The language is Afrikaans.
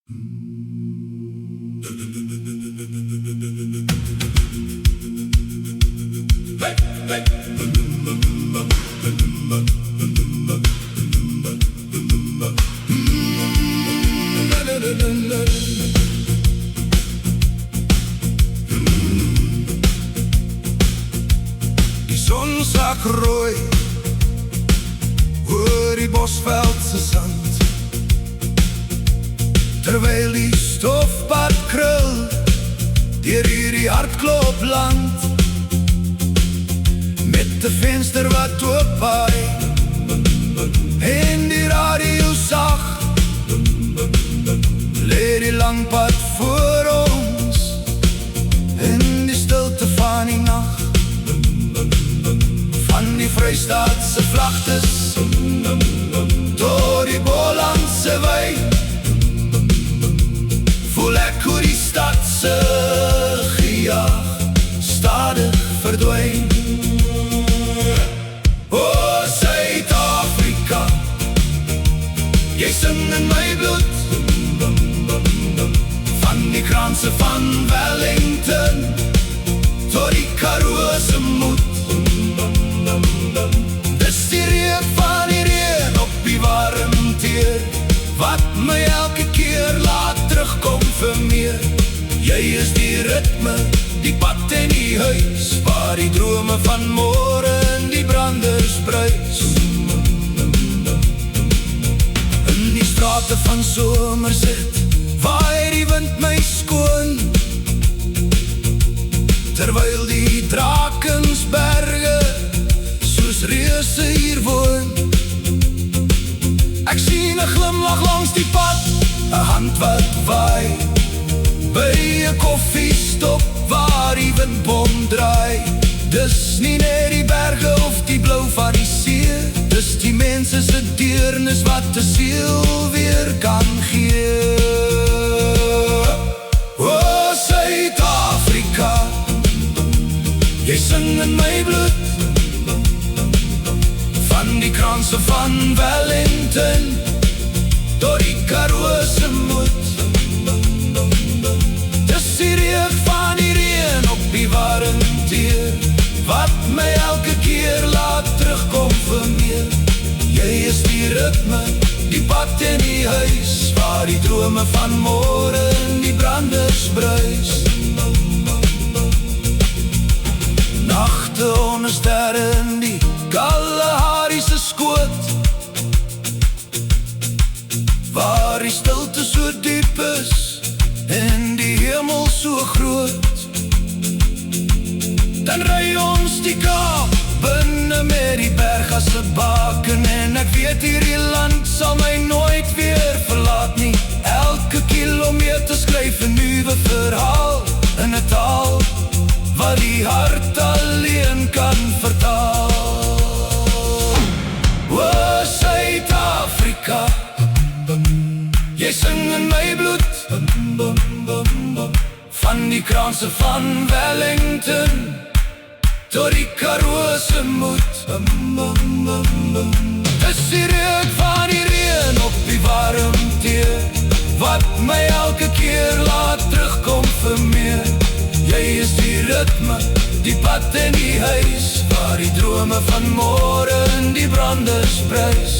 Die son sak rooi oor die bosveld se sand, terwyl die stofpad krul deur hierdie hartklop land, met 'n venster wat oopwaai en die radio sag, lê die lang pad voor ons in die stilte van die nag. Van die Vrystaatse vlaktes tot die Bolandse wei, voel ek hoe die stad se gejaag stadig verdwyn. O Suid-Afrika, jy sing in my bloed, van die kranse van Wellington tot die Karoo se moed. Dis die reuk van die reën op die warmteer wat my elke keer laat terugkom vir meer. Jy is die ritme, die pad en die huis waar die drome van môre in die branders bruis. In die strate van Somerset waai die wind my skoon, terwyl die Drakensberge soos reuse hier woon. Ek sien 'n glimlach langs die pad, 'n hand wat waai, by 'n koffiestop waar die windbom draai. Dis nie net die berge of die blou van die see, dis die mense se deernis wat 'n siel weer kan gee. O Suid-Afrika, jy sing in my bloed, van die kranse van Wellington tot die Karoo se moed. Dis die reuk van die reën op die warmteer wat my elke keer laat terugkom vir meer. Jy is die ritme, die pad en die huis waar die drome van môre in die branders bruis. Nagte onder sterre in die Kalahari se skoot, waar die stilte so diep is en die hemel so groot. Dan ry ons die Kaap binne met die berg as 'n baken, en ek weet hierdie land sal my nooit weer verlaat nie. Elke kilometer skryf 'n nuwe verhaal in 'n taal wat die hart alleen kan vertaal. O Suid-Afrika, jy sing in my bloed, van die kranse van Wellington tot die Karoo se moed. Dis die reuk van die reën op die warmteer wat my elke keer laat terugkom vir meer. Jy is die ritme, die pad en die huis waar die drome van môre in die branders bruis.